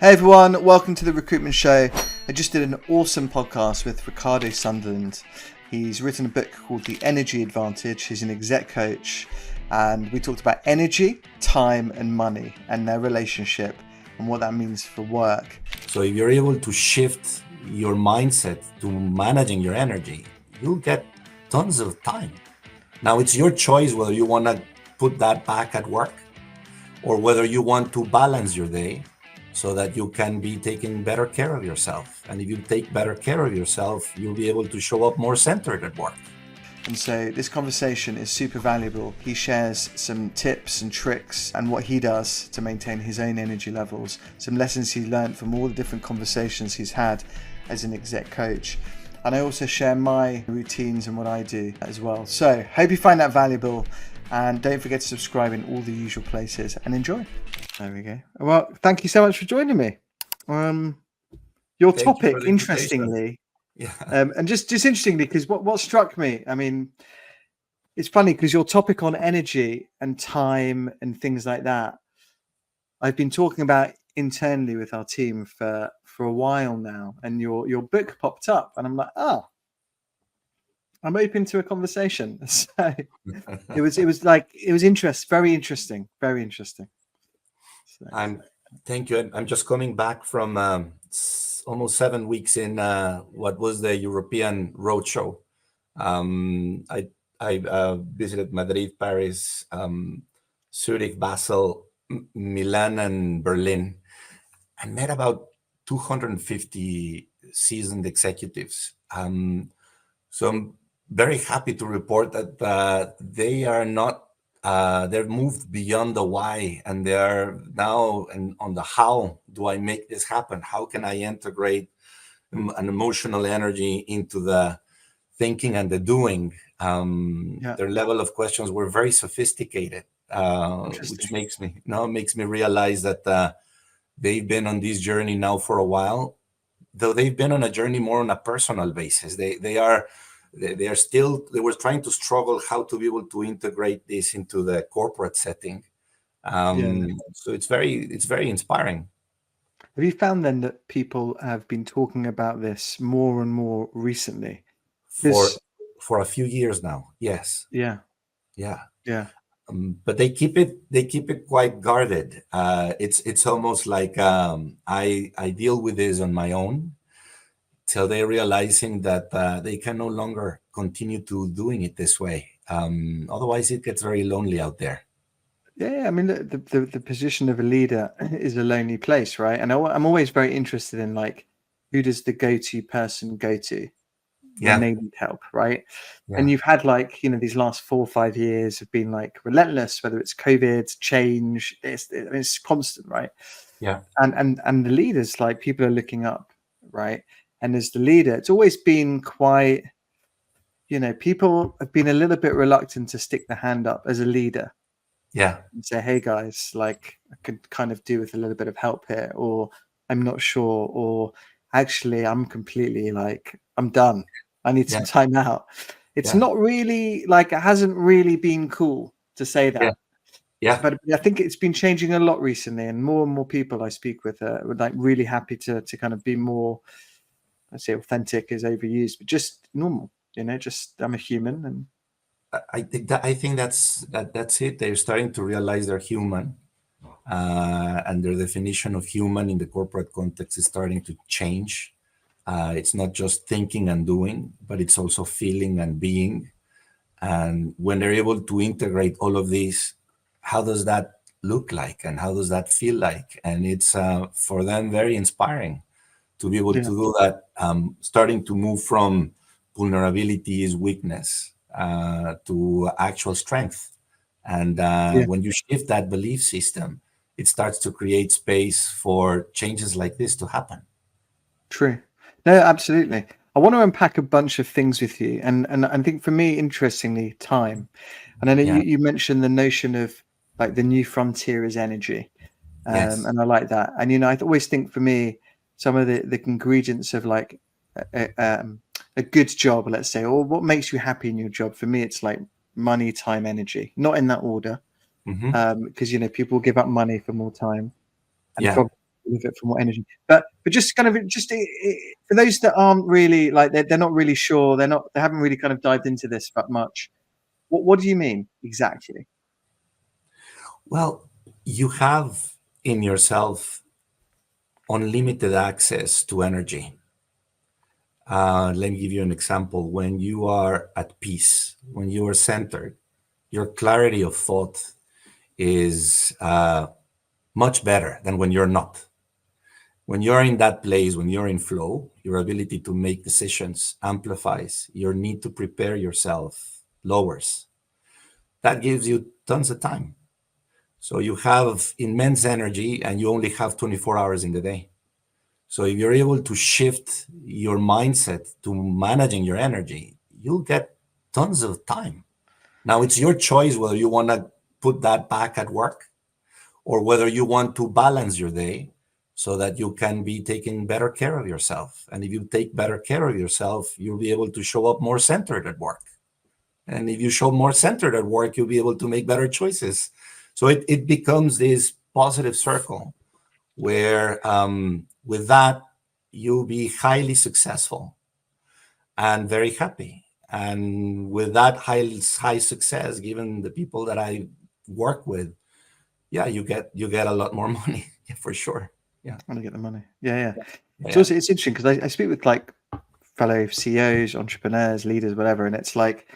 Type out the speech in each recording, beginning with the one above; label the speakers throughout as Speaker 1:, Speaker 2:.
Speaker 1: Hey everyone, welcome to the Recruitment Show. I just did an awesome podcast with Ricardo Sunderland. He's written a book called The Energy Advantage. He's an exec coach, and we talked about energy, time and money and their relationship and what that means for work.
Speaker 2: So if you're able to shift your mindset to managing your energy, you'll get tons of time. Now it's your choice whether you want to put that back at work or whether you want to balance your day so that you can be taking better care of yourself. And if you take better care of yourself, you'll be able to show up more centered at work.
Speaker 1: And so this conversation is super valuable. He shares some tips and tricks and what he does to maintain his own energy levels, some lessons he learned from all the different conversations he's had as an exec coach. And I also share my routines and what I do as well. So hope you find that valuable, and don't forget to subscribe in all the usual places and enjoy. There we go. Well, thank you so much for joining me. Your topic, interestingly, and just interestingly, because what struck me, I mean, it's funny because your topic on energy and time and things like that, I've been talking about internally with our team for a while now, and your book popped up, and I'm like, I'm open to a conversation. So it was very interesting. So,
Speaker 2: thank you. I'm just coming back from almost 7 weeks in what was the European roadshow. I visited Madrid, Paris, Zurich, Basel, Milan, and Berlin, and met about 250 seasoned executives. So I'm very happy to report that they are not. They're moved beyond the why, and they are now on the how do I make this happen? How can I integrate an emotional energy into the thinking and the doing? Their level of questions were very sophisticated, which makes me realize that they've been on this journey now for a while, though they've been on a journey more on a personal basis. They were trying to struggle how to be able to integrate this into the corporate setting. So it's very inspiring.
Speaker 1: Have you found then that people have been talking about this more and more recently?
Speaker 2: For a few years now, yes.
Speaker 1: Yeah.
Speaker 2: But they keep it quite guarded. It's almost like I deal with this on my own, till they're realizing that they can no longer continue to doing it this way. Otherwise, it gets very lonely out there.
Speaker 1: Yeah, I mean, the position of a leader is a lonely place, right? And I'm always very interested in, like, who does the go-to person go to when they need help, right?
Speaker 2: Yeah.
Speaker 1: And you've had, like, these last 4 or 5 years have been like relentless, whether it's COVID, change, it's constant, right?
Speaker 2: Yeah.
Speaker 1: And the leaders, like, people are looking up, right? And as the leader, it's always been quite, people have been a little bit reluctant to stick the hand up as a leader.
Speaker 2: Yeah.
Speaker 1: And say, hey guys, like, I could kind of do with a little bit of help here, or I'm not sure, or actually I'm completely, like, I'm done. I need some time out. It's not really, like, it hasn't really been cool to say that.
Speaker 2: Yeah.
Speaker 1: But I think it's been changing a lot recently, and more people I speak with are like really happy to kind of be more, I say authentic is overused, but just normal, just I'm a human. And
Speaker 2: I think that's it. They're starting to realize they're human, and their definition of human in the corporate context is starting to change. It's not just thinking and doing, but it's also feeling and being. And when they're able to integrate all of these, how does that look like, and how does that feel like? And it's for them very inspiring to be able to do that. Starting to move from vulnerability is weakness to actual strength. And when you shift that belief system, it starts to create space for changes like this to happen.
Speaker 1: True. No, absolutely. I want to unpack a bunch of things with you. And I think for me, interestingly, time. And I know you mentioned the notion of, like, the new frontier is energy. And I like that. And, I always think for me, some of the ingredients of, like, a good job, let's say, or what makes you happy in your job, for me, it's like money, time, energy, not in that order. Because, people give up money for more time. And benefit from what energy. But just kind of for those that aren't really like they're not really sure, they haven't really kind of dived into this that much. What do you mean exactly?
Speaker 2: Well, you have in yourself unlimited access to energy. Let me give you an example. When you are at peace, when you are centered, your clarity of thought is much better than when you're not. When you're in that place, when you're in flow, your ability to make decisions amplifies, your need to prepare yourself lowers. That gives you tons of time. So you have immense energy and you only have 24 hours in the day. So if you're able to shift your mindset to managing your energy, you'll get tons of time. Now it's your choice whether you want to put that back at work or whether you want to balance your day so that you can be taking better care of yourself. And if you take better care of yourself, you'll be able to show up more centered at work. And if you show more centered at work, you'll be able to make better choices. So it becomes this positive circle where with that, you'll be highly successful and very happy. And with that high success, given the people that I work with, yeah, you get a lot more money for sure. Yeah,
Speaker 1: I want to get the money. Yeah. It's also it's interesting because I speak with like fellow CEOs, entrepreneurs, leaders, whatever, and it's like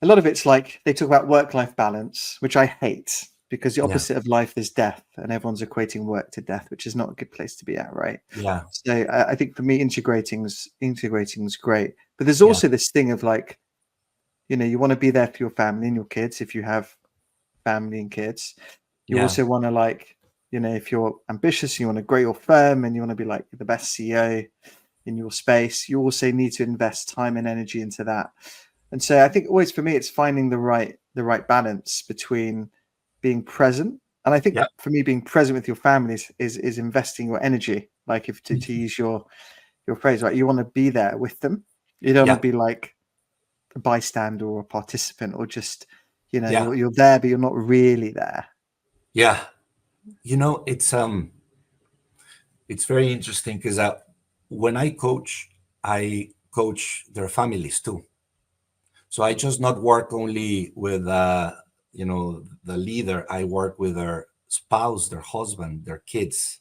Speaker 1: a lot of it's like they talk about work-life balance, which I hate because the opposite of life is death, and everyone's equating work to death, which is not a good place to be at, right?
Speaker 2: Yeah.
Speaker 1: So I think for me, integrating's great, but there's also this thing of like, you want to be there for your family and your kids if you have family and kids. You also want to like, if you're ambitious, you want to grow your firm and you want to be like the best CEO in your space, you also need to invest time and energy into that. And so I think always for me, it's finding the right balance between being present. And I think for me, being present with your family is investing your energy. Like if to use your phrase, right? You want to be there with them. You don't want to be like a bystander or a participant or just, you're there, but you're not really there.
Speaker 2: Yeah. It's very interesting because when I coach their families too. So I just not work only with the leader. I work with their spouse, their husband, their kids,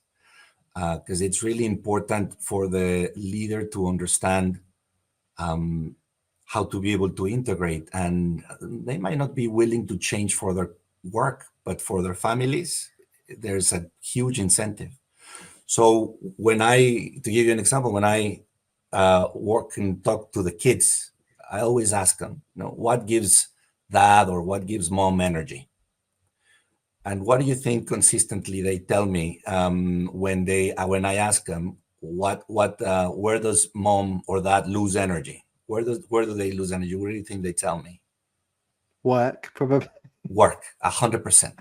Speaker 2: because it's really important for the leader to understand how to be able to integrate. And they might not be willing to change for their work, but for their families, there's a huge incentive. So to give you an example, when I work and talk to the kids, I always ask them, what gives dad or what gives mom energy? And what do you think consistently they tell me when I ask them where does mom or dad lose energy? Where do they lose energy? What do you think they tell me?
Speaker 1: Work, probably.
Speaker 2: Work, 100%.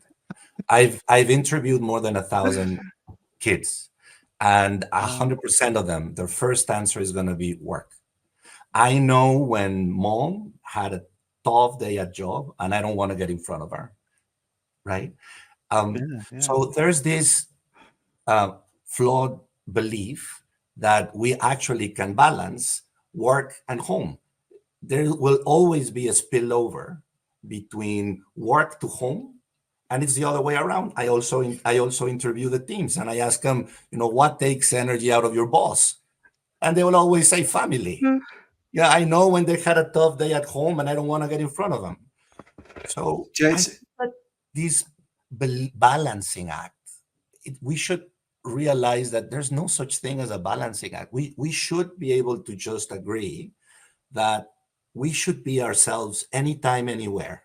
Speaker 2: I've interviewed more than 1,000 kids, and 100% of them, their first answer is going to be work. I know when mom had a tough day at job, and I don't want to get in front of her, right? So there's this flawed belief that we actually can balance work and home. There will always be a spillover between work to home, and it's the other way around. I also interview the teams and I ask them, what takes energy out of your boss? And they will always say family. Yeah, I know when they had a tough day at home and I don't want to get in front of them. So this balancing act, we should realize that there's no such thing as a balancing act. We should be able to just agree that we should be ourselves anytime, anywhere,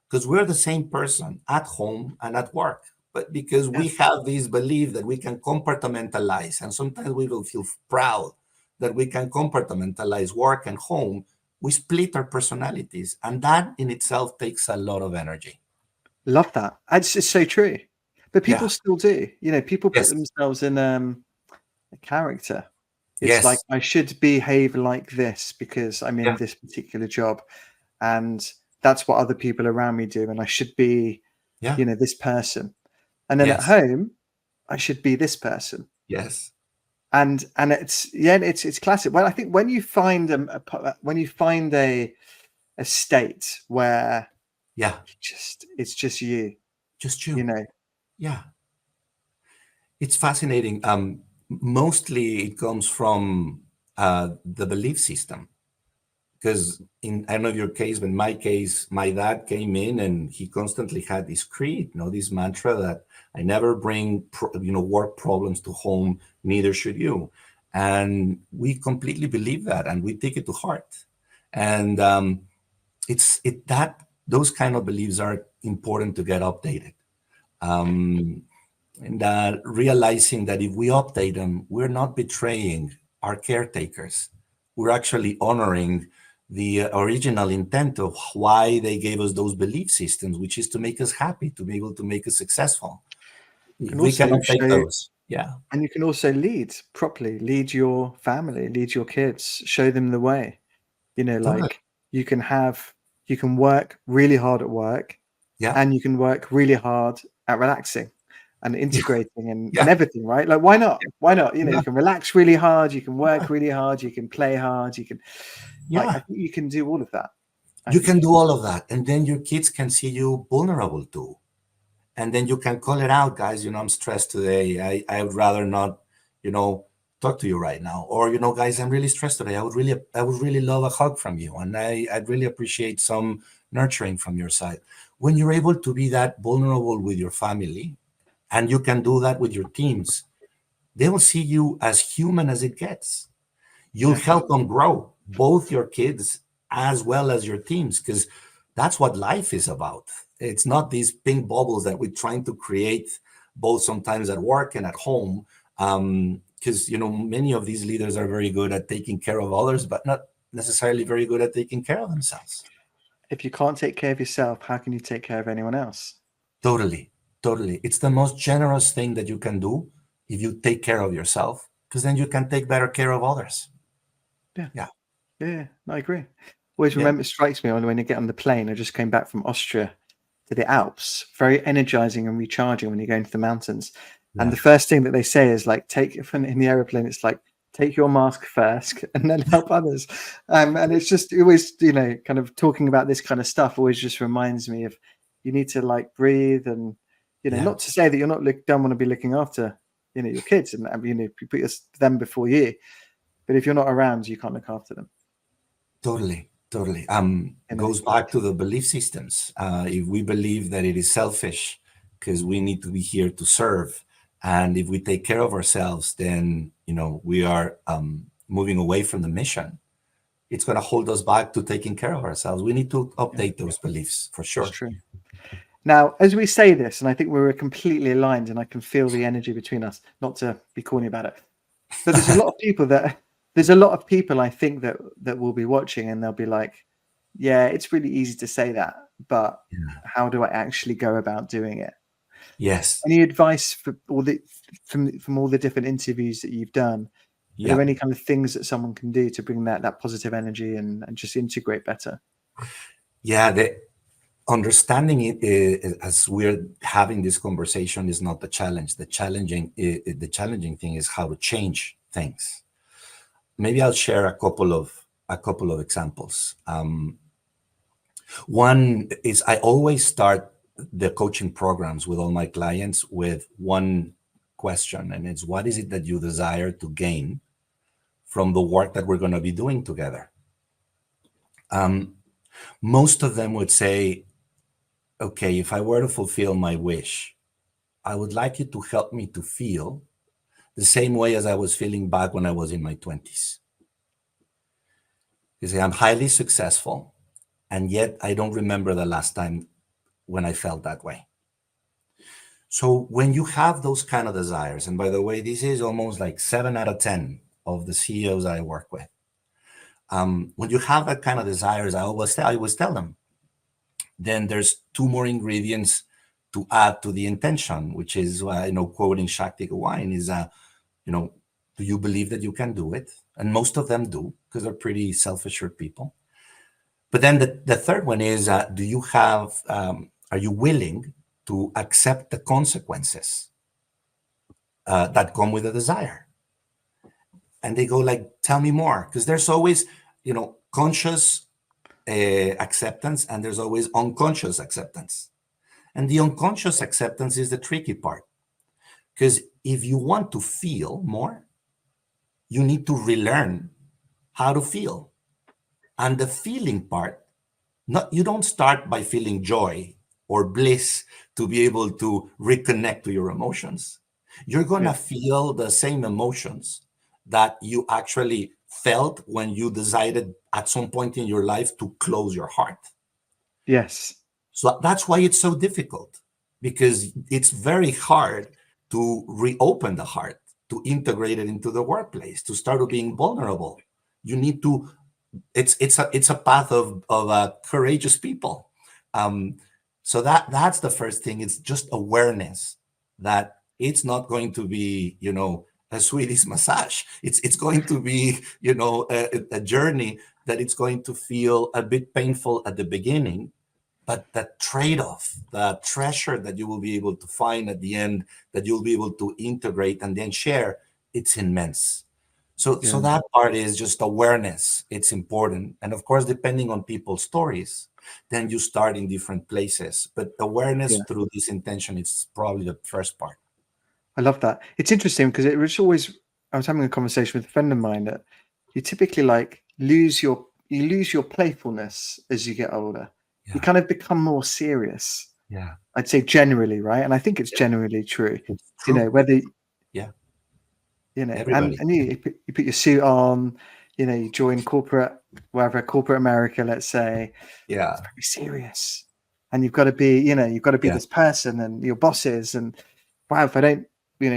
Speaker 2: because we're the same person at home and at work. But because we have this belief that we can compartmentalize, and sometimes we will feel proud that we can compartmentalize work and home, we split our personalities. And that in itself takes a lot of energy.
Speaker 1: Love that. It's just so true. But people still do. People put themselves in a character. It's like, I should behave like this because I'm in this particular job. And that's what other people around me do. And I should be, this person. And then at home, I should be this person.
Speaker 2: Yes.
Speaker 1: And it's classic. Well, I think when you find a state where
Speaker 2: Yeah.
Speaker 1: it's just you,
Speaker 2: Just
Speaker 1: you
Speaker 2: you.
Speaker 1: know.
Speaker 2: Yeah. It's fascinating. Mostly it comes from the belief system. Because I don't know your case, but in my case, my dad came in and he constantly had this creed, this mantra that I never bring, work problems to home, neither should you. And we completely believe that, and we take it to heart. And those kind of beliefs are important to get updated. Um, and realizing that if we update them, we're not betraying our caretakers. We're actually honoring the original intent of why they gave us those belief systems, which is to make us happy, to be able to make us successful.
Speaker 1: Can
Speaker 2: We
Speaker 1: also
Speaker 2: can update
Speaker 1: show,
Speaker 2: those. Yeah.
Speaker 1: and you can also lead properly, lead your family, lead your kids, show them the way.
Speaker 2: Totally.
Speaker 1: Like you can work really hard at work,
Speaker 2: Yeah.
Speaker 1: and you can work really hard at relaxing and integrating and
Speaker 2: Yeah.
Speaker 1: everything, right? Like why not? You
Speaker 2: Yeah.
Speaker 1: can relax really hard, you can work really hard, you can play hard, you can I
Speaker 2: Yeah.
Speaker 1: think you can do all of that. I
Speaker 2: You
Speaker 1: think
Speaker 2: can
Speaker 1: you
Speaker 2: do all of that. And then your kids can see you vulnerable too. And then you can call it out, guys. I'm stressed today. I would rather not, talk to you right now. Or, guys, I'm really stressed today. I would really love a hug from you. And I'd really appreciate some nurturing from your side. When you're able to be that vulnerable with your family, and you can do that with your teams, they will see you as human as it gets. You'll
Speaker 1: yeah.
Speaker 2: help them grow, both your kids as well as your teams, because that's what life is about. It's not these pink bubbles that we're trying to create, both sometimes at work and at home. Because many of these leaders are very good at taking care of others, but not necessarily very good at taking care of themselves.
Speaker 1: If you can't take care of yourself, how can you take care of anyone else?
Speaker 2: Totally, totally. It's the most generous thing that you can do if you take care of yourself, because then you can take better care of others.
Speaker 1: Yeah.
Speaker 2: Yeah.
Speaker 1: Yeah, I agree. Always
Speaker 2: Yeah.
Speaker 1: remember, it strikes me when you get on the plane. I just came back from Austria to the Alps. Very energizing and recharging when you go into the mountains. And
Speaker 2: Yeah.
Speaker 1: the first thing that they say is like, in the aeroplane, it's like, take your mask first and then help others. And it's just always, kind of talking about this kind of stuff always just reminds me of you need to like breathe and,
Speaker 2: Yeah.
Speaker 1: not to say that you're not don't want to be looking after, your kids and, you put them before you. But if you're not around, you can't look after them.
Speaker 2: Totally, totally.
Speaker 1: You know.
Speaker 2: Goes back to the belief systems. If we believe that it is selfish because we need to be here to serve, and if we take care of ourselves, then we are moving away from the mission. It's going to hold us back to taking care of ourselves. We need to
Speaker 1: Yeah,
Speaker 2: update those beliefs for
Speaker 1: it's
Speaker 2: sure.
Speaker 1: true. Now, as we say this, and I think we're completely aligned, and I can feel the energy between us. Not to be corny about it, but there's a lot of people I think that will be watching, and they'll be like, "Yeah, it's really easy to say that, but how do I actually go about doing it?"
Speaker 2: Yes.
Speaker 1: Any advice for from all the different interviews that you've done? Are
Speaker 2: Yeah.
Speaker 1: there any kind of things that someone can do to bring that positive energy and just integrate better?
Speaker 2: Yeah. The understanding it as we're having this conversation is not the challenge. The challenging thing is how to change things. Maybe I'll share a couple of examples. One is I always start the coaching programs with all my clients with one question, and it's what is it that you desire to gain from the work that we're going to be doing together? Most of them would say, okay, if I were to fulfill my wish, I would like you to help me to feel the same way as I was feeling back when I was in my 20s. You say, I'm highly successful, and yet I don't remember the last time when I felt that way. So when you have those kind of desires, and by the way, this is almost like 7 out of 10 of the CEOs I work with. When you have that kind of desires, I always tell them, then there's two more ingredients to add to the intention, which is, quoting Shakti Gawain is, do you believe that you can do it? And most of them do, because they're pretty self-assured people. But then the third one is, are you willing to accept the consequences that come with a desire. And they go like, tell me more, because there's always, conscious acceptance, and there's always unconscious acceptance. And the unconscious acceptance is the tricky part, because if you want to feel more, you need to relearn how to feel. And the feeling part, you don't start by feeling joy or bliss to be able to reconnect to your emotions. You're going to feel the same emotions that you actually felt when you decided at some point in your life to close your heart.
Speaker 1: Yes.
Speaker 2: So that's why it's so difficult, because it's very hard to reopen the heart, to integrate it into the workplace, to start being vulnerable. You need to. It's a path of courageous people. So that's the first thing. It's just awareness that it's not going to be a Swedish massage. It's going to be a journey that it's going to feel a bit painful at the beginning. But the trade-off, the treasure that you will be able to find at the end, that you'll be able to integrate and then share, it's immense. So that part is just awareness. It's important. And of course, depending on people's stories, then you start in different places. But awareness through this intention is probably the first part.
Speaker 1: I love that. It's interesting because it was always, I was having a conversation with a friend of mine that you typically lose your playfulness as you get older. You kind of become more serious.
Speaker 2: Yeah.
Speaker 1: I'd say generally, right? And I think it's generally true.
Speaker 2: It's true.
Speaker 1: Whether
Speaker 2: Everybody.
Speaker 1: and you put your suit on, you join corporate America, let's say.
Speaker 2: Yeah.
Speaker 1: It's very serious. And you've got to be, this person and your bosses. And wow, if I don't,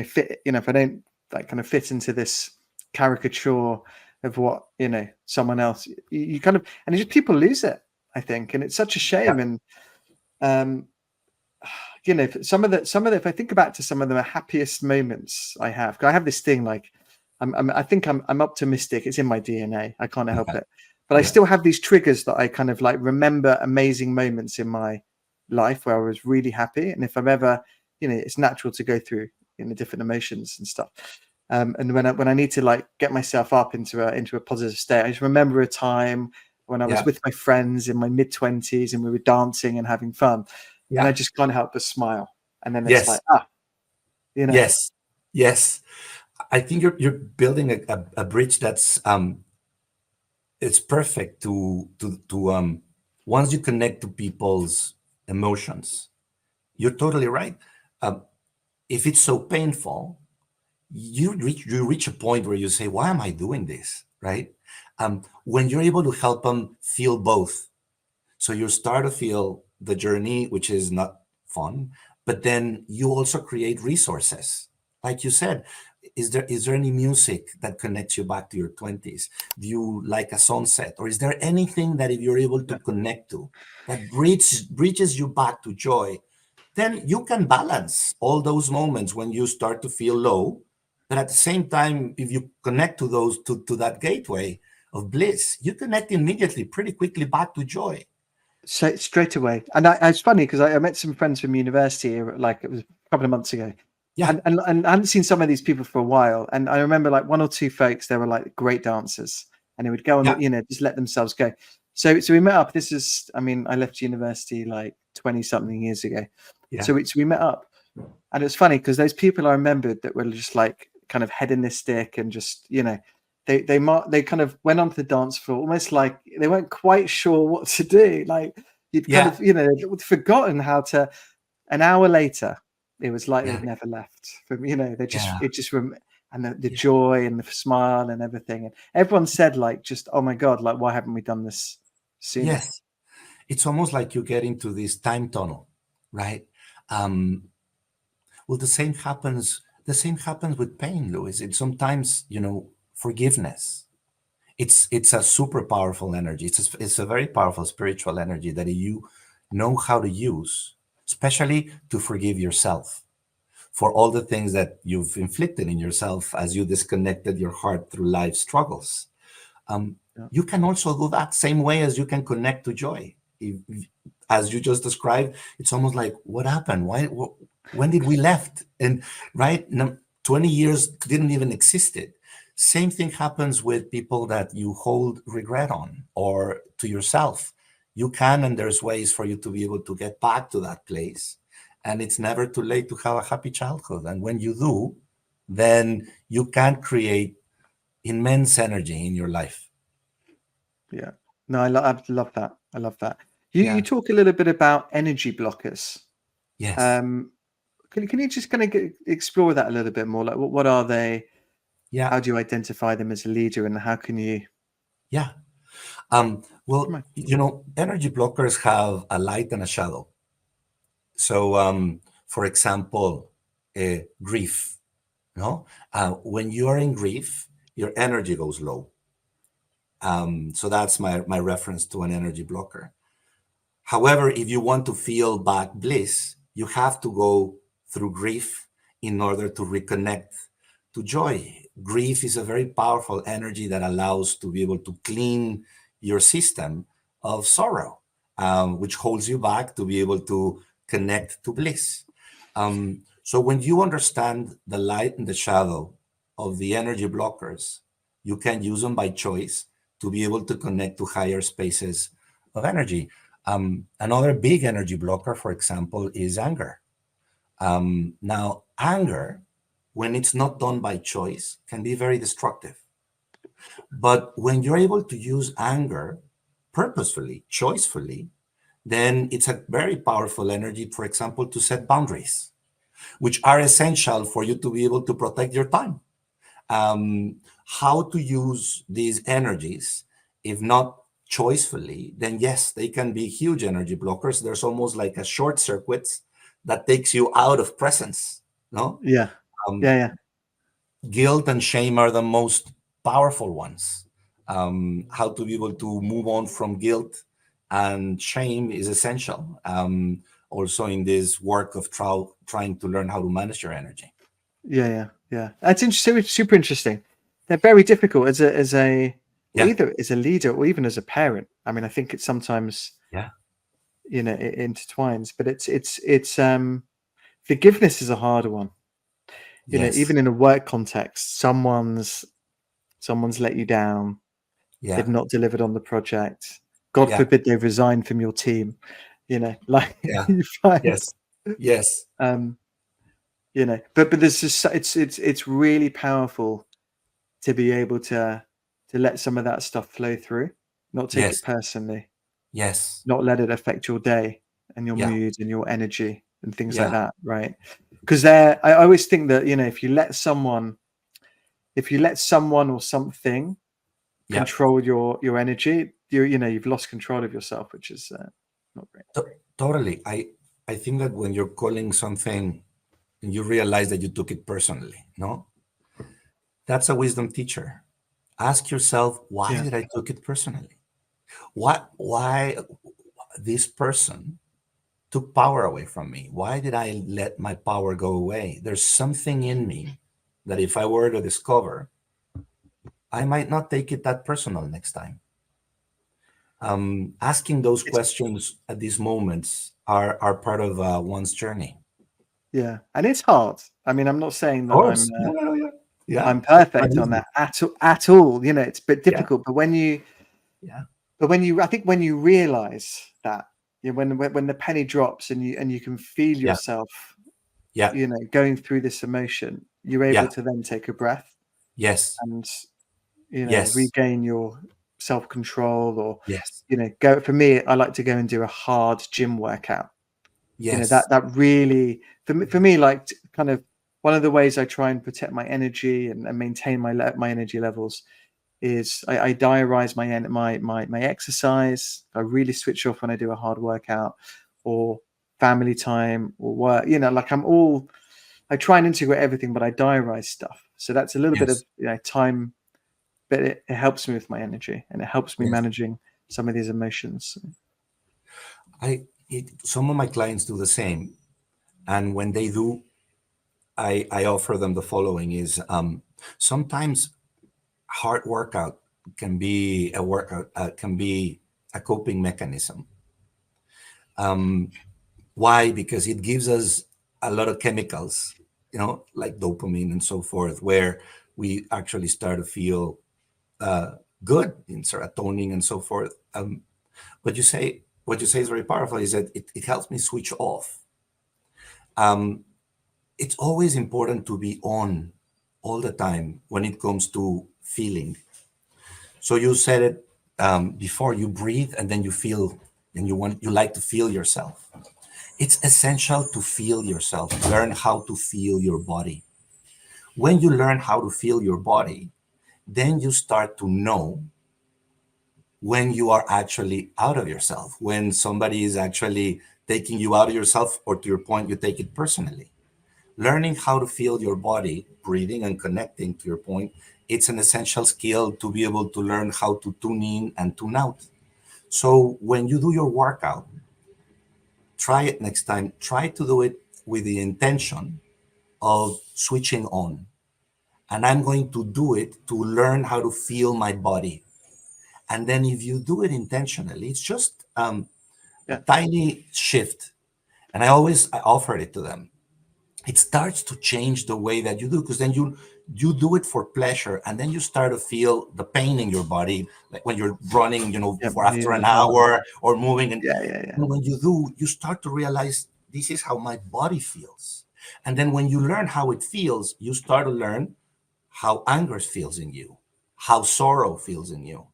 Speaker 1: fit, if I don't kind of fit into this caricature of what, someone else, you kind of, and it's just people lose it, I think. And it's such a shame. And, if I think back to some of the happiest moments I have, I have this thing, like, I think I'm optimistic. It's in my DNA. I can't help it, but I still have these triggers that I kind of remember amazing moments in my life where I was really happy. And if I'm ever, it's natural to go through, different emotions and stuff. And when I need to get myself up into a positive state, I just remember a time when I was with my friends in my mid-20s and we were dancing and having fun. And I just can't help but smile. And then it's
Speaker 2: Yes. I think you're building a bridge that's it's perfect to once you connect to people's emotions, you're totally right. If it's so painful, you reach a point where you say, why am I doing this? Right? When you're able to help them feel both. So you start to feel the journey, which is not fun, but then you also create resources. Like you said, is there any music that connects you back to your 20s? Do you like a sunset? Or is there anything that if you're able to connect to that bridges you back to joy, then you can balance all those moments when you start to feel low. But at the same time, if you connect to those to that gateway of bliss, you connect immediately, pretty quickly back to joy.
Speaker 1: So straight away. And it's funny because I met some friends from university, it was a couple of months ago.
Speaker 2: Yeah.
Speaker 1: And I hadn't seen some of these people for a while. And I remember one or two folks, they were great dancers and they would go on, just let themselves go. So we met up. I left university 20 something years ago. Yeah. So we met up, and it was funny because those people I remembered that were just kind of head in their stick and just, they kind of went onto the dance floor almost like they weren't quite sure what to do. You'd kind of, they'd forgotten how to. An hour later, it was like they'd never left. From they just and the joy and the smile and everything. And everyone said just, oh my God, why haven't we done this sooner?
Speaker 2: Yes, it's almost like you get into this time tunnel, right? Well, the same happens with pain, Luis. It's sometimes, forgiveness. It's a super powerful energy. It's a very powerful spiritual energy that you know how to use, especially to forgive yourself for all the things that you've inflicted in yourself as you disconnected your heart through life struggles. You can also do that same way as you can connect to joy. As you just described, it's almost like, what happened? When did we left? And right now, 20 years didn't even existed. Same thing happens with people that you hold regret on or to yourself. You can, and there's ways for you to be able to get back to that place. And it's never too late to have a happy childhood. And when you do, then you can create immense energy in your life.
Speaker 1: Yeah. No, I love that. I love that. You
Speaker 2: Yeah.
Speaker 1: talk a little bit about energy blockers.
Speaker 2: Yes.
Speaker 1: Can you just kind of explore that a little bit more? Like, what are they?
Speaker 2: Yeah.
Speaker 1: How do you identify them as a leader, and how can you?
Speaker 2: Yeah. Well, energy blockers have a light and a shadow. So, for example, grief. When you are in grief, your energy goes low. So that's my reference to an energy blocker. However, if you want to feel back bliss, you have to go through grief in order to reconnect to joy. Grief is a very powerful energy that allows to be able to clean your system of sorrow, which holds you back to be able to connect to bliss. So when you understand the light and the shadow of the energy blockers, you can use them by choice to be able to connect to higher spaces of energy. Another big energy blocker, for example, is anger. Now, anger, when it's not done by choice, can be very destructive. But when you're able to use anger purposefully, choicefully, then it's a very powerful energy, for example, to set boundaries, which are essential for you to be able to protect your time. How to use these energies, if not choicefully, then yes, they can be huge energy blockers. There's almost like a short circuit that takes you out of presence. No,
Speaker 1: Yeah. Yeah.
Speaker 2: guilt and shame are the most powerful ones. How to be able to move on from guilt and shame is essential. Also, in this work of trying to learn how to manage your energy.
Speaker 1: Yeah. That's interesting. Super interesting. They're very difficult
Speaker 2: Yeah.
Speaker 1: either as a leader or even as a parent. I mean, I think it's sometimes
Speaker 2: Yeah.
Speaker 1: it intertwines, but it's forgiveness is a harder one.
Speaker 2: Yes.
Speaker 1: Even in a work context, someone's let you down.
Speaker 2: Yeah.
Speaker 1: They've not delivered on the project. God
Speaker 2: Yeah.
Speaker 1: forbid they've resigned from your team. Like
Speaker 2: Yeah.
Speaker 1: you find,
Speaker 2: Yes. Yes.
Speaker 1: but there's just it's really powerful to be able to let some of that stuff flow through, not take it
Speaker 2: Yes.
Speaker 1: personally,
Speaker 2: Yes.
Speaker 1: not let it affect your day and your
Speaker 2: Yeah.
Speaker 1: mood and your energy and things like
Speaker 2: Yeah.
Speaker 1: that, right? Because I always think that if you let someone or something
Speaker 2: Yeah.
Speaker 1: control your energy, you've lost control of yourself, which is not great.
Speaker 2: Totally. I think that when you're calling something and you realize that you took it personally, no, that's a wisdom teacher. Ask yourself, why
Speaker 1: Yeah,
Speaker 2: did I took it personally? Why this person took power away from me? Why did I let my power go away? There's something in me that if I were to discover, I might not take it that personal next time. Asking those
Speaker 1: it's
Speaker 2: questions at these moments are part of one's journey.
Speaker 1: yeah, and it's hard. I mean, I'm not saying
Speaker 2: Of
Speaker 1: that
Speaker 2: course. Yeah. Yeah.
Speaker 1: I'm perfect on
Speaker 2: Amazing.
Speaker 1: that at all. It's a bit
Speaker 2: Yeah.
Speaker 1: difficult, but
Speaker 2: Yeah.
Speaker 1: I think when you realize that, when the penny drops and you can feel
Speaker 2: Yeah.
Speaker 1: yourself,
Speaker 2: Yeah.
Speaker 1: going through this emotion, you're able
Speaker 2: Yeah.
Speaker 1: to then take a breath
Speaker 2: Yes.
Speaker 1: and
Speaker 2: Yes.
Speaker 1: regain your self-control, or
Speaker 2: Yes.
Speaker 1: go. For me, I like to go and do a hard gym workout.
Speaker 2: Yes.
Speaker 1: That really, for me, like, kind of one of the ways I try and protect my energy and maintain my energy levels is I diarize my exercise. I really switch off when I do a hard workout or family time or work. Like I try and integrate everything, but I diarize stuff. So that's a little bit of
Speaker 2: Yes.
Speaker 1: time, but it helps me with my energy and it helps me
Speaker 2: Yes.
Speaker 1: managing some of these emotions.
Speaker 2: Some of my clients do the same, and when they do, I offer them the following: is sometimes hard workout can be a coping mechanism. Why? Because it gives us a lot of chemicals like dopamine and so forth, where we actually start to feel good in serotonin and so forth. What you say is very powerful, is that it helps me switch off. It's always important to be on all the time when it comes to feeling. So you said it before, you breathe and then you feel, and you like to feel yourself. It's essential to feel yourself, learn how to feel your body. When you learn how to feel your body, then you start to know when you are actually out of yourself, when somebody is actually taking you out of yourself, or to your point, you take it personally. Learning how to feel your body, breathing and connecting, to your point, it's an essential skill to be able to learn how to tune in and tune out. So when you do your workout, try it next time. Try to do it with the intention of switching on. And I'm going to do it to learn how to feel my body. And then if you do it intentionally, it's just a tiny shift. And I offer it to them. It starts to change the way that you do, because then you do it for pleasure, and then you start to feel the pain in your body, like when you're running, for after an hour or moving. And when you do, you start to realize, this is how my body feels. And then when you learn how it feels, you start to learn how anger feels in you, how sorrow feels in you.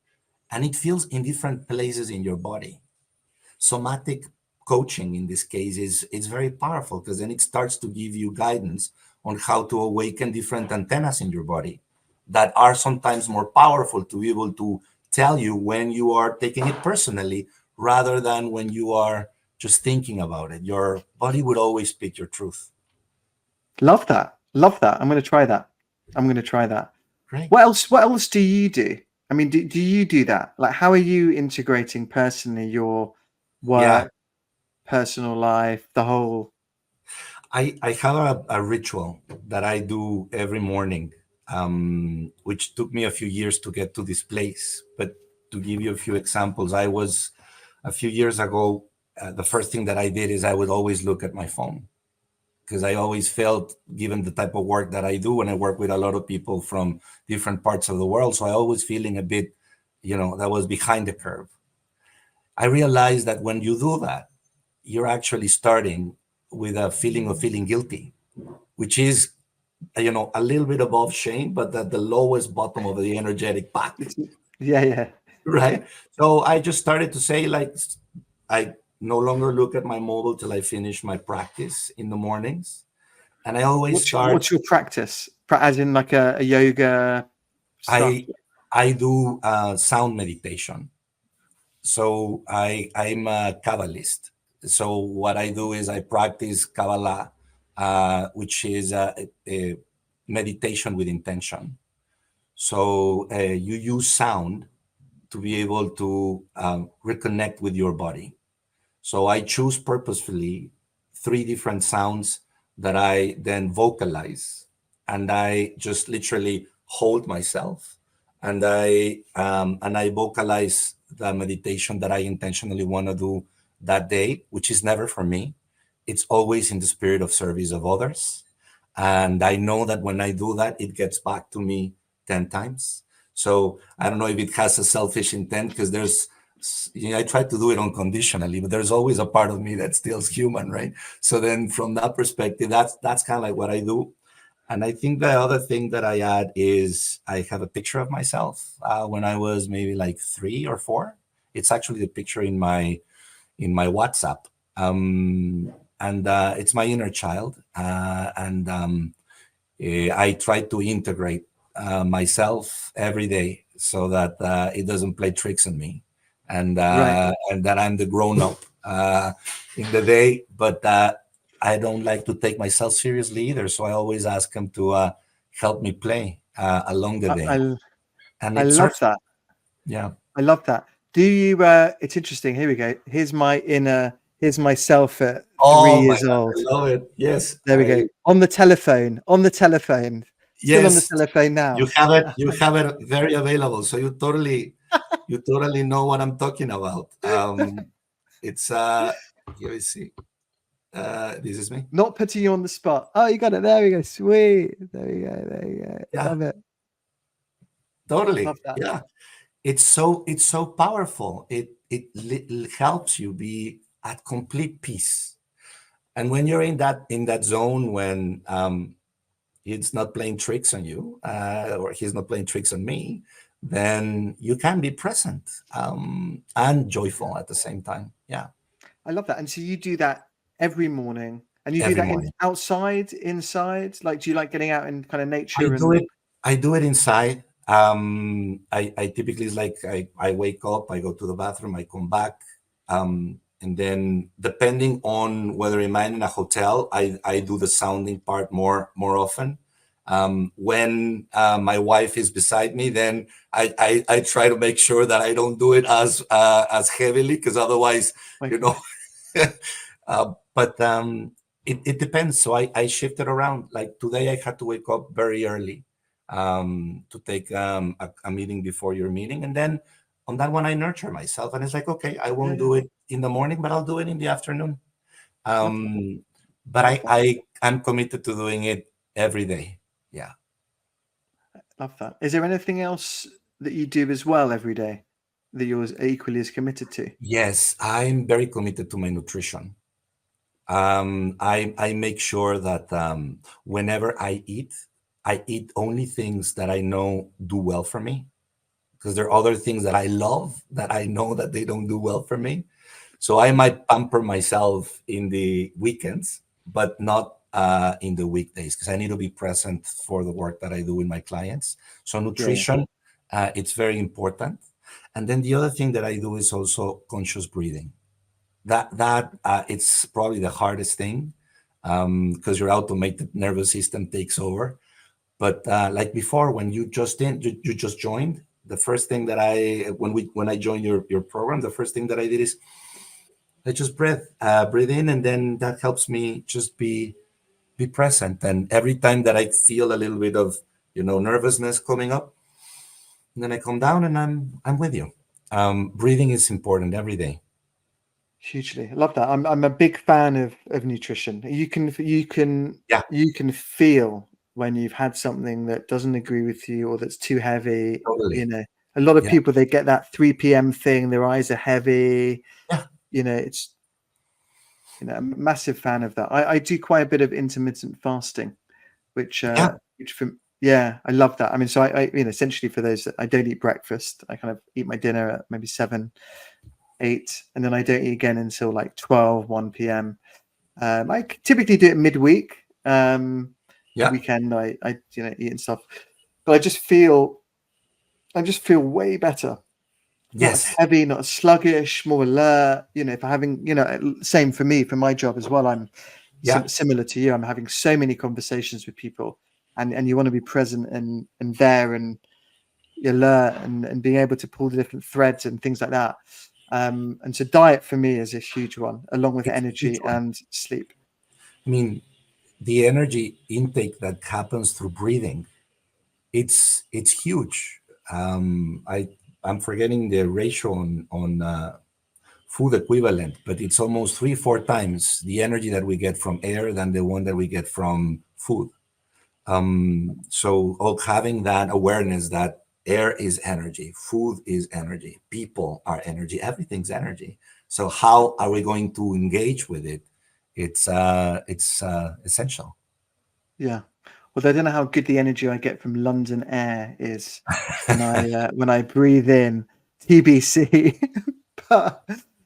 Speaker 2: And it feels in different places in your body. Somatic coaching in this case is very powerful, because then it starts to give you guidance on how to awaken different antennas in your body that are sometimes more powerful to be able to tell you when you are taking it personally, rather than when you are just thinking about it. Your body would always speak your truth.
Speaker 1: Love that. I'm going to try that.
Speaker 2: Great.
Speaker 1: What else do you do? I mean, do you do that? Like, how are you integrating personally your work, personal life, the whole?
Speaker 2: I have a ritual that I do every morning, which took me a few years to get to this place. But to give you a few examples, a few years ago, the first thing that I did is I would always look at my phone, because I always felt, given the type of work that I do, and I work with a lot of people from different parts of the world, so I always feeling a bit, that was behind the curve. I realized that when you do that, you're actually starting with a feeling of feeling guilty, which is, a little bit above shame, but at the lowest bottom of the energetic pack.
Speaker 1: Yeah.
Speaker 2: Right. So I just started to say, like, I no longer look at my mobile till I finish my practice in the mornings. And I always
Speaker 1: What's your practice? As in like a yoga stuff?
Speaker 2: I do sound meditation. So I'm a Kabbalist. So what I do is I practice Kabbalah, which is a meditation with intention. So you use sound to be able to reconnect with your body. So I choose purposefully 3 different sounds that I then vocalize, and I just literally hold myself, and I vocalize the meditation that I intentionally want to do that day, which is never for me. It's always in the spirit of service of others. And I know that when I do that, it gets back to me 10 times. So I don't know if it has a selfish intent, because I try to do it unconditionally, but there's always a part of me that still's human, right? So then from that perspective, that's kind of like what I do. And I think the other thing that I add is I have a picture of myself when I was maybe like 3 or 4. It's actually the picture in my WhatsApp. And it's my inner child. I try to integrate myself every day so that it doesn't play tricks on me, and that I'm the grown up in the day. But I don't like to take myself seriously either, so I always ask him to help me play along the day.
Speaker 1: I love that.
Speaker 2: Yeah,
Speaker 1: I love that. Do you? It's interesting. Here we go. Here's myself at 3 years old.
Speaker 2: I love it. Yes,
Speaker 1: There we go. On the telephone. Still on the
Speaker 2: Yes,
Speaker 1: telephone now.
Speaker 2: you have it very available, so you totally know what I'm talking about. It's let me see. This is me.
Speaker 1: Not putting you on the spot. Oh, you got it. There we go. Sweet. There we go. There you go.
Speaker 2: Yeah,
Speaker 1: Love it.
Speaker 2: totally.
Speaker 1: Love that.
Speaker 2: Yeah, it's so powerful. It helps you be at complete peace. And when you're in that zone, when he's not playing tricks on you, or he's not playing tricks on me, then you can be present, and joyful at the same time. Yeah,
Speaker 1: I love that. And so you do that every morning, and you do
Speaker 2: every
Speaker 1: that
Speaker 2: morning.
Speaker 1: outside, inside. Like, do you like getting out in kind of
Speaker 2: I
Speaker 1: nature
Speaker 2: do
Speaker 1: and?
Speaker 2: it. I do it inside. I typically is like I wake up, I go to the bathroom, I come back, and then depending on whether I'm in a hotel, I do the sounding part more often. When my wife is beside me, then I try to make sure that I don't do it as heavily, because otherwise, you know. But it depends. So I shifted around. Like today, I had to wake up very early to take a meeting before your meeting. And then on that one, I nurture myself. And it's like, okay, I
Speaker 1: Yeah,
Speaker 2: won't
Speaker 1: yeah.
Speaker 2: do it in the morning, but I'll do it in the afternoon.
Speaker 1: Love that.
Speaker 2: But
Speaker 1: Love that.
Speaker 2: I'm committed to doing it every day. Yeah.
Speaker 1: Love that. Is there anything else that you do as well every day that you're equally as committed to?
Speaker 2: Yes, I'm very committed to my nutrition. I make sure that whenever I eat only things that I know do well for me, because there are other things that I love that I know that they don't do well for me. So I might pamper myself in the weekends, but not in the weekdays, because I need to be present for the work that I do with my clients. So
Speaker 1: Yeah, yeah.
Speaker 2: nutrition, it's very important. And then the other thing that I do is also conscious breathing. That it's probably the hardest thing, because your automated nervous system takes over. But like before, when you just joined, the first thing that when I joined your program, the first thing that I did is I just breathe in, and then that helps me just be present. And every time that I feel a little bit of nervousness coming up, and then I come down and I'm with you. Breathing is important every day.
Speaker 1: Hugely. I love that. I'm a big fan of nutrition.
Speaker 2: Yeah,
Speaker 1: You can feel when you've had something that doesn't agree with you or that's too heavy.
Speaker 2: totally.
Speaker 1: A lot of
Speaker 2: Yeah,
Speaker 1: people, they get that 3 p.m. thing, their eyes are heavy.
Speaker 2: yeah,
Speaker 1: It's I'm a massive fan of that. I do quite a bit of intermittent fasting, which
Speaker 2: yeah,
Speaker 1: yeah, I love that. I mean, so I essentially, for those that I don't eat breakfast, I kind of eat my dinner at maybe 7, 8, and then I don't eat again until like 12, 1 p.m. I typically do it midweek. The
Speaker 2: yeah.
Speaker 1: weekend I eat and stuff, but I just feel way better. Not as
Speaker 2: Yes.
Speaker 1: heavy, not as sluggish, more alert. If I'm having, same for me, for my job as well. I'm
Speaker 2: Yeah.
Speaker 1: similar to you. I'm having so many conversations with people, and you want to be present and there and alert and being able to pull the different threads and things like that. And so diet for me is a huge one, along with
Speaker 2: It's a huge
Speaker 1: energy
Speaker 2: one.
Speaker 1: and sleep.
Speaker 2: I mean, the energy intake that happens through breathing, it's huge. I'm forgetting the ratio on food equivalent, but it's almost 3-4 times the energy that we get from air than the one that we get from food. So all having that awareness that air is energy, food is energy, people are energy, everything's energy. So how are we going to engage with it? It's essential.
Speaker 1: Yeah. Well, I don't know how good the energy I get from London air is when I breathe in TBC. but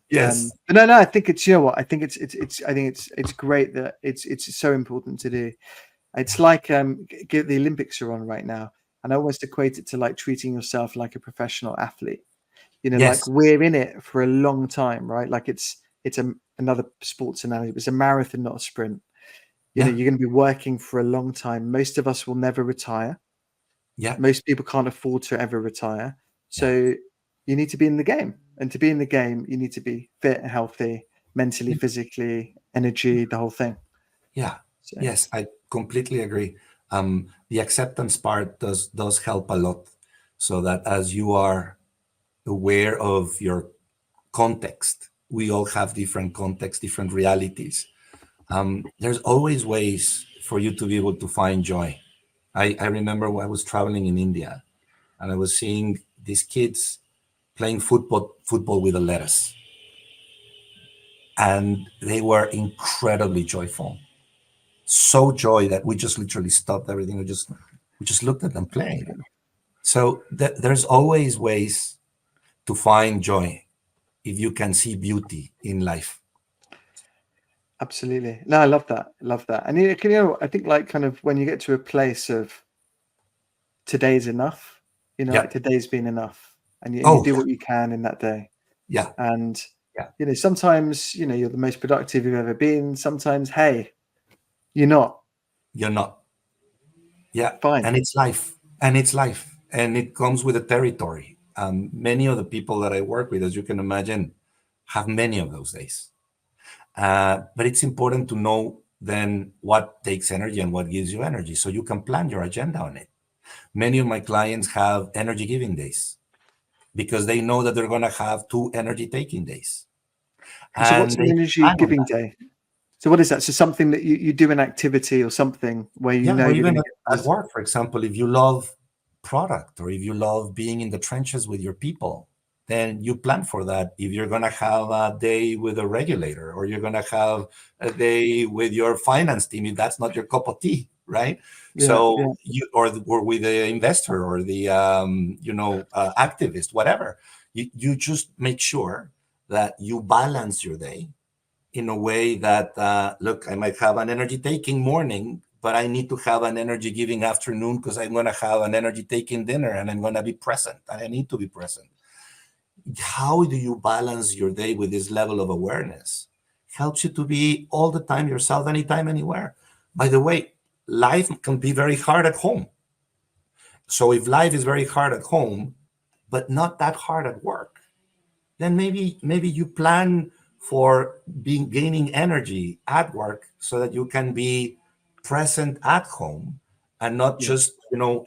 Speaker 2: Yes.
Speaker 1: but no, I think it's what I think it's great that it's so important to do. It's like the Olympics are on right now, and I almost equate it to like treating yourself like a professional athlete. Like
Speaker 2: Yes.
Speaker 1: we're in it for a long time, right? Like it's another sports analogy, but it's a marathon, not a sprint.
Speaker 2: Yeah.
Speaker 1: You're going to be working for a long time. Most of us will never retire.
Speaker 2: Yeah.
Speaker 1: Most people can't afford to ever retire.
Speaker 2: Yeah.
Speaker 1: So you need to be in the game. And to be in the game, you need to be fit, healthy, mentally, physically, energy, the whole thing.
Speaker 2: Yeah.
Speaker 1: So
Speaker 2: Yes. I completely agree. The acceptance part does help a lot, so that as you are aware of your context, we all have different contexts, different realities. There's always ways for you to be able to find joy. I remember when I was traveling in India and I was seeing these kids playing football with a lettuce, and they were incredibly joyful. So joy that we just literally stopped everything. We just looked at them playing. So there's always ways to find joy if you can see beauty in life.
Speaker 1: Absolutely. No, I love that. Love that. And I think like kind of when you get to a place of today's enough,
Speaker 2: Yeah.
Speaker 1: like today's been enough, and you
Speaker 2: Oh,
Speaker 1: do what you can in that day.
Speaker 2: yeah.
Speaker 1: And
Speaker 2: Yeah.
Speaker 1: sometimes you're the most productive you've ever been. Sometimes, hey, you're not.
Speaker 2: You're not. Yeah.
Speaker 1: Fine.
Speaker 2: And it's life. And it comes with the territory. Many of the people that I work with, as you can imagine, have many of those days. But it's important to know then what takes energy and what gives you energy so you can plan your agenda on it. Many of my clients have energy giving days because they know that they're going to have 2 energy taking days.
Speaker 1: So what's
Speaker 2: And
Speaker 1: an
Speaker 2: they
Speaker 1: energy
Speaker 2: plan on
Speaker 1: giving
Speaker 2: that.
Speaker 1: day? So what is that? So something that you do an activity or something where
Speaker 2: Yeah, or
Speaker 1: you're going
Speaker 2: even
Speaker 1: to
Speaker 2: at
Speaker 1: get.
Speaker 2: work, for example, if you love product or if you love being in the trenches with your people, then you plan for that. If you're going to have a day with a regulator or you're going to have a day with your finance team, if that's not your cup of tea, right?
Speaker 1: Yeah,
Speaker 2: So you or with the investor or the activist, whatever, you just make sure that you balance your day in a way that look, I might have an energy taking morning, but I need to have an energy giving afternoon because I'm going to have an energy taking dinner and I'm going to be present and I need to be present. How do you balance your day with this level of awareness? Helps you to be all the time yourself, anytime, anywhere. By the way, life can be very hard at home. So if life is very hard at home but not that hard at work, then maybe you plan for gaining energy at work so that you can be present at home and not just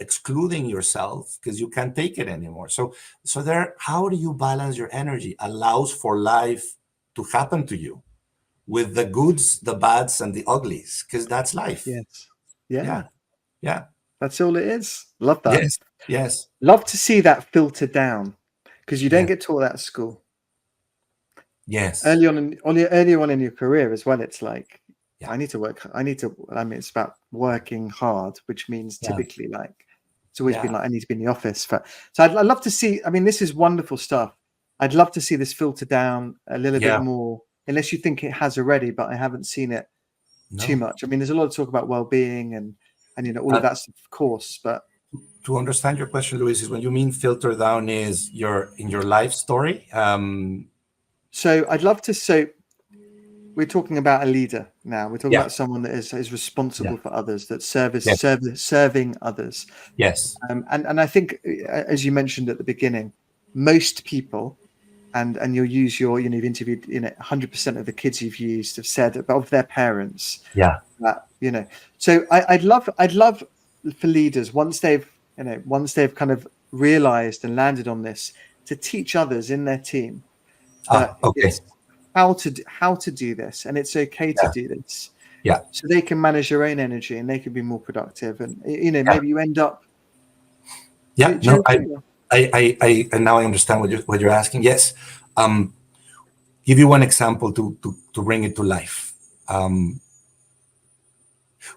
Speaker 2: excluding yourself because you can't take it anymore. So there, how do you balance your energy allows for life to happen to you with the goods, the bads, and the uglies, because that's life.
Speaker 1: yes, yeah.
Speaker 2: Yeah.
Speaker 1: That's all it is. Love that.
Speaker 2: Yes.
Speaker 1: Love to see that filter down because you don't
Speaker 2: Yeah.
Speaker 1: get taught that at school.
Speaker 2: Yes.
Speaker 1: Earlier on in your career as well, it's like
Speaker 2: Yeah.
Speaker 1: I need to work. It's about working hard, which means typically like it's always been like I need to be in the office. So I'd love to see. I mean, this is wonderful stuff. I'd love to see this filter down a little bit more, unless you think it has already, but I haven't seen it too much. I mean, there's a lot of talk about well-being and all of that stuff, of course, but
Speaker 2: to understand your question, Luis, is when you mean filter down is in your life story.
Speaker 1: So I'd love to. So we're talking about a leader now. We're talking about someone that is responsible for others, that serving others.
Speaker 2: Yes.
Speaker 1: And I think, as you mentioned at the beginning, most people, and you'll use you've interviewed 100% of the kids you've used have said of their parents.
Speaker 2: Yeah.
Speaker 1: That So I'd love for leaders once they've kind of realized and landed on this to teach others in their team that it's how to do this, and it's okay to do this.
Speaker 2: Yeah.
Speaker 1: So they can manage their own energy and they can be more productive. And maybe you end up.
Speaker 2: Yeah. No. I now I understand what you're asking. Yes. Give you one example to bring it to life.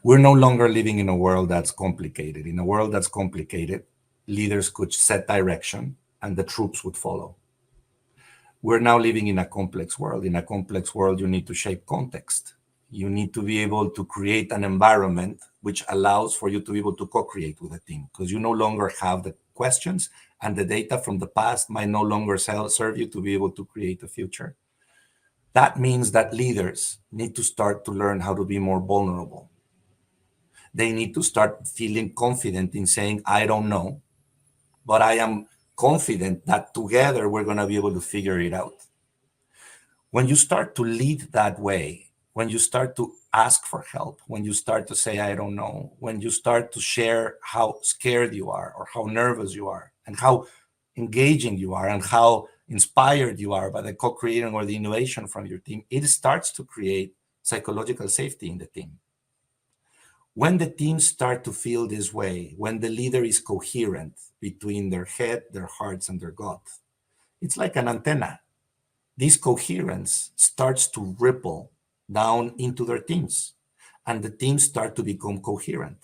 Speaker 2: We're no longer living in a world that's complicated. In a world that's complicated, leaders could set direction and the troops would follow. We're now living in a complex world. In a complex world, you need to shape context. You need to be able to create an environment which allows for you to be able to co-create with a team, because you no longer have the questions and the data from the past might no longer serve you to be able to create a future. That means that leaders need to start to learn how to be more vulnerable. They need to start feeling confident in saying, I don't know, but I am confident that together we're going to be able to figure it out. When you start to lead that way, when you start to ask for help, when you start to say, I don't know, when you start to share how scared you are or how nervous you are and how engaging you are and how inspired you are by the co-creating or the innovation from your team, it starts to create psychological safety in the team. When the teams start to feel this way, when the leader is coherent between their head, their hearts, and their gut, it's like an antenna. This coherence starts to ripple down into their teams, and the teams start to become coherent.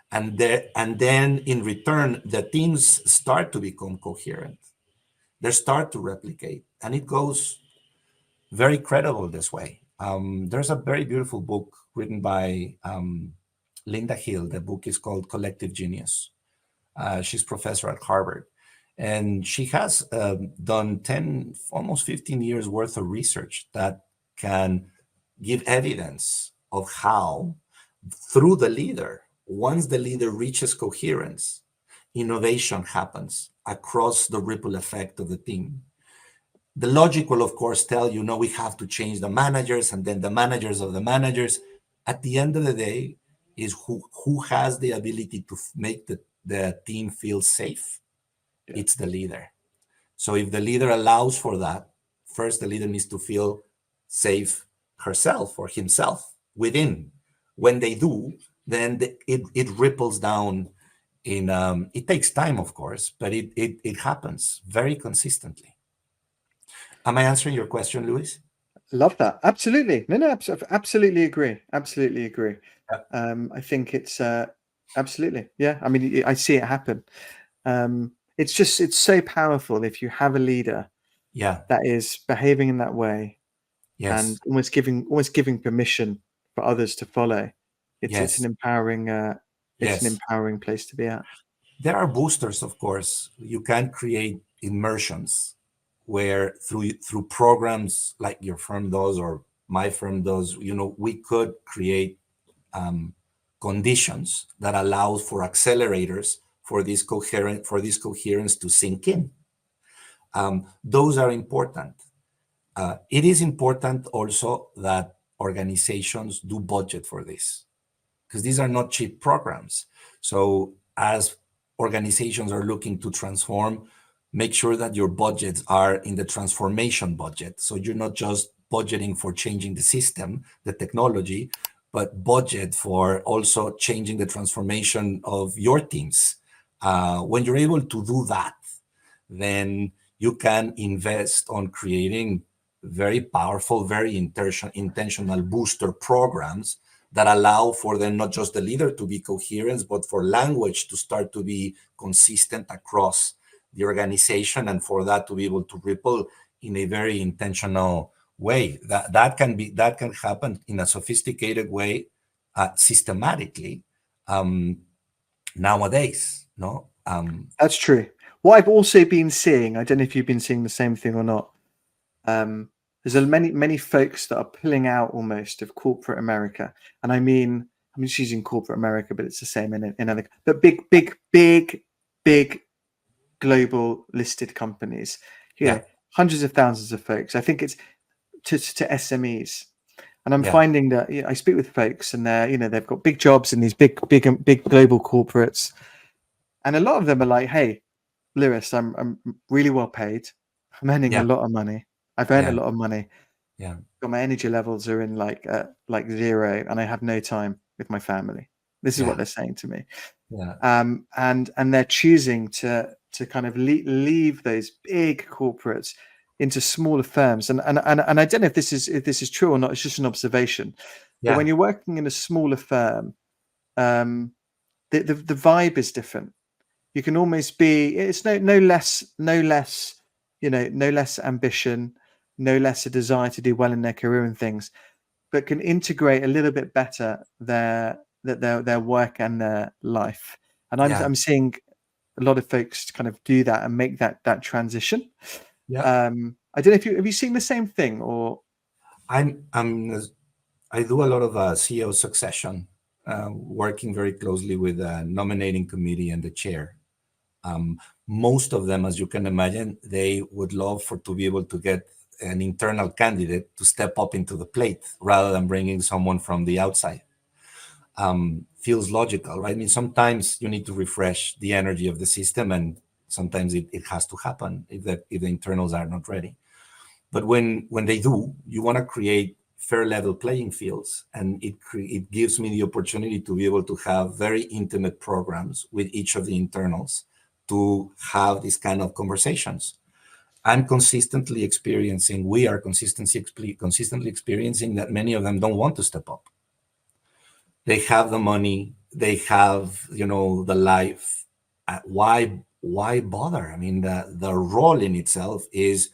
Speaker 2: And then in return, the teams start to become coherent. They start to replicate, and it goes very credible this way. There's a very beautiful book written by Linda Hill. The book is called Collective Genius. She's professor at Harvard. And she has done 10, almost 15 years worth of research that can give evidence of how, through the leader, once the leader reaches coherence, innovation happens across the ripple effect of the team. The logic will, of course, tell you, no, we have to change the managers and then the managers of the managers. At the end of the day, is who has the ability to make the team feel safe? Yeah. It's the leader. So if the leader allows for that, first the leader needs to feel safe herself or himself within. When they do, then it ripples down in, it takes time, of course, but it happens very consistently. Am I answering your question, Luis?
Speaker 1: Love that. Absolutely. No, absolutely agree. Absolutely agree. Yeah. I think it's absolutely. Yeah. I mean, I see it happen. It's so powerful if you have a leader that is behaving in that way, and almost giving permission for others to follow. It's an empowering it's an empowering place to be at.
Speaker 2: There are boosters, of course. You can create immersions where through programs like your firm does or my firm does, we could create conditions that allow for accelerators for this coherence to sink in. Those are important. It is important also that organizations do budget for this, because these are not cheap programs. So as organizations are looking to transform, make sure that your budgets are in the transformation budget. So you're not just budgeting for changing the system, the technology, but budget for also changing the transformation of your teams. When you're able to do that, then you can invest on creating very powerful, very intentional booster programs that allow for then not just the leader to be coherent, but for language to start to be consistent across the organization, and for that to be able to ripple in a very intentional way. That can happen in a sophisticated way, systematically, nowadays. No,
Speaker 1: that's true. What I've also been seeing, I don't know if you've been seeing the same thing or not. There's many folks that are pulling out almost of corporate America, and I mean she's using corporate America, but it's the same in other, but big global listed companies. Hundreds of thousands of folks. I think it's to SMEs, and I'm finding that I speak with folks, and they've got big jobs in these big global corporates, and a lot of them are like, "Hey, Lewis, I'm really well paid. I'm earning a lot of money. I've earned a lot of money. But my energy levels are in like zero, and I have no time with my family." This is what they're saying to me. And they're choosing to kind of leave those big corporates into smaller firms. And I don't know if this is true or not. It's just an observation. But when you're working in a smaller firm, the vibe is different. You can almost be, it's no less ambition, no less a desire to do well in their career and things, but can integrate a little bit better their work and their life. And I'm seeing a lot of folks kind of do that and make that transition. I don't know if have you seen the same thing, or
Speaker 2: I do a lot of CEO succession, working very closely with the nominating committee and the chair. Most of them, as you can imagine, they would love to be able to get an internal candidate to step up into the plate rather than bringing someone from the outside. Feels logical, right? I mean, sometimes you need to refresh the energy of the system, and sometimes it has to happen if the internals are not ready. But when they do, you want to create fair level playing fields, and it gives me the opportunity to be able to have very intimate programs with each of the internals to have these kind of conversations. I'm consistently experiencing, we are consistently experiencing that many of them don't want to step up. They have the money, they have, the life. Why bother? I mean, the role in itself is,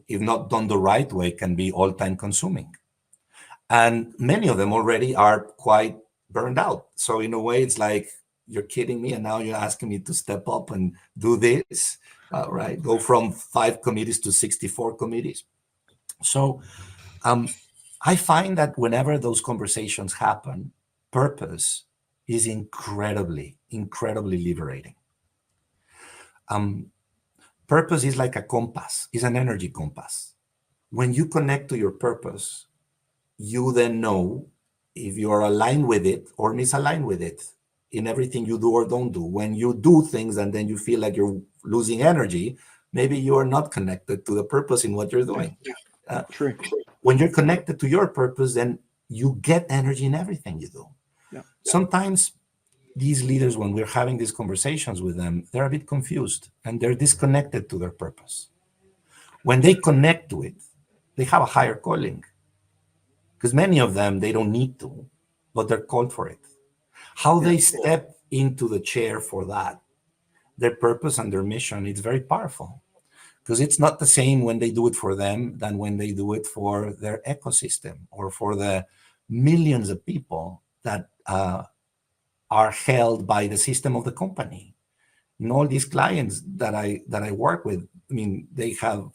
Speaker 2: if not done the right way, can be all time consuming. And many of them already are quite burned out. So in a way, it's like, you're kidding me, and now you're asking me to step up and do this, right? Go from 5 committees to 64 committees. So I find that whenever those conversations happen, purpose is incredibly liberating. Purpose is like a compass, is an energy compass. When you connect to your purpose, you then know if you're aligned with it or misaligned with it in everything you do or don't do. When you do things and then you feel like you're losing energy, maybe you are not connected to the purpose in what you're doing.
Speaker 1: True.
Speaker 2: When you're connected to your purpose, then you get energy in everything you do. Sometimes these leaders, when we're having these conversations with them, they're a bit confused and they're disconnected to their purpose. When they connect to it, they have a higher calling. Because many of them, they don't need to, but they're called for it. How they step into the chair for that, their purpose and their mission, it's very powerful. Because it's not the same when they do it for them than when they do it for their ecosystem or for the millions of people that are held by the system of the company. And all these clients that I work with, I mean, they have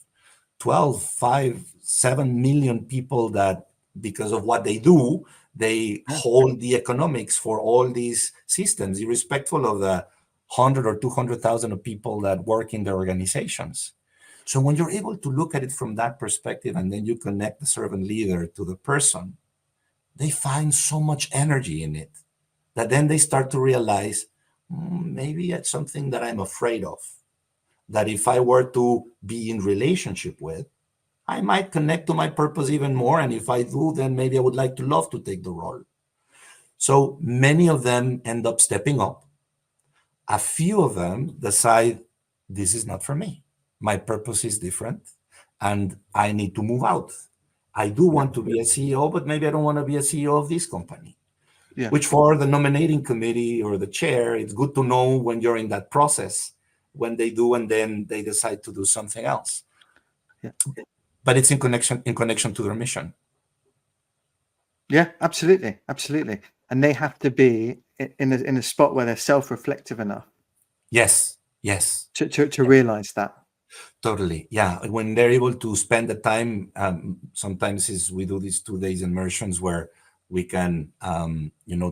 Speaker 2: 12, 5, 7 million people that, because of what they do, they hold the economics for all these systems, irrespective of the 100 or 200,000 of people that work in their organizations. So when you're able to look at it from that perspective, and then you connect the servant leader to the person, they find so much energy in it that then they start to realize, maybe it's something that I'm afraid of, that if I were to be in relationship with, I might connect to my purpose even more. And if I do, then maybe I would like to love to take the role. So many of them end up stepping up. A few of them decide, this is not for me. My purpose is different and I need to move out. I do want to be a CEO, but maybe I don't want to be a CEO of this company. Which for the nominating committee or the chair, it's good to know when you're in that process, when they do, and then they decide to do something else. But it's in connection to their mission.
Speaker 1: Yeah, absolutely. And they have to be in a spot where they're self-reflective enough.
Speaker 2: Yes.
Speaker 1: To realize that.
Speaker 2: Totally. Yeah. When they're able to spend the time, sometimes we do these 2 days immersions where we can,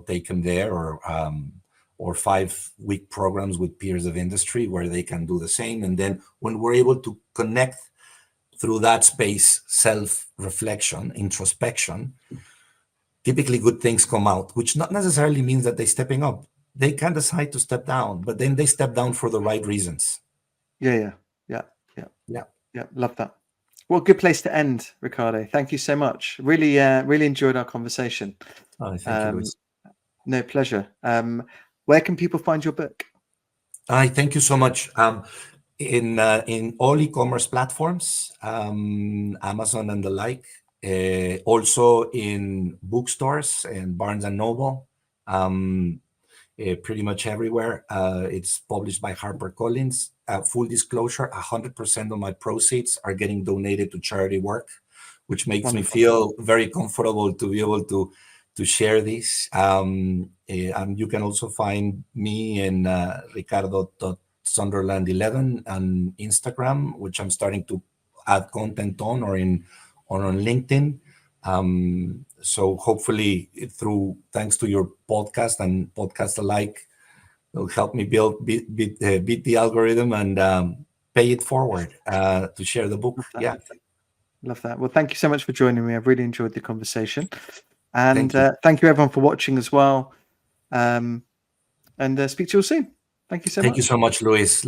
Speaker 2: take them there, or 5-week programs with peers of industry where they can do the same. And then when we're able to connect through that space, self-reflection, introspection, typically good things come out, which not necessarily means that they're stepping up. They can decide to step down, but then they step down for the right reasons.
Speaker 1: Yeah. Love that. Well, good place to end, Ricardo. Thank you so much. Really enjoyed our conversation.
Speaker 2: Oh, thank you, Luis.
Speaker 1: No, pleasure. Where can people find your book?
Speaker 2: Thank you so much. In all e-commerce platforms, Amazon and the like, also in bookstores and Barnes and Noble, pretty much everywhere. It's published by HarperCollins. Full disclosure, 100% of my proceeds are getting donated to charity work, which makes me feel very comfortable to be able to share this. And you can also find me in Ricardo.Sunderland11 on Instagram, which I'm starting to add content on, or on LinkedIn. So hopefully, thanks to your podcast and podcasts alike, will help me beat the algorithm and pay it forward to share the book.
Speaker 1: Love that. Well, thank you so much for joining me. I've really enjoyed the conversation. And thank you everyone for watching as well. And speak to you all soon. Thank you so much.
Speaker 2: Thank you so much, Luis.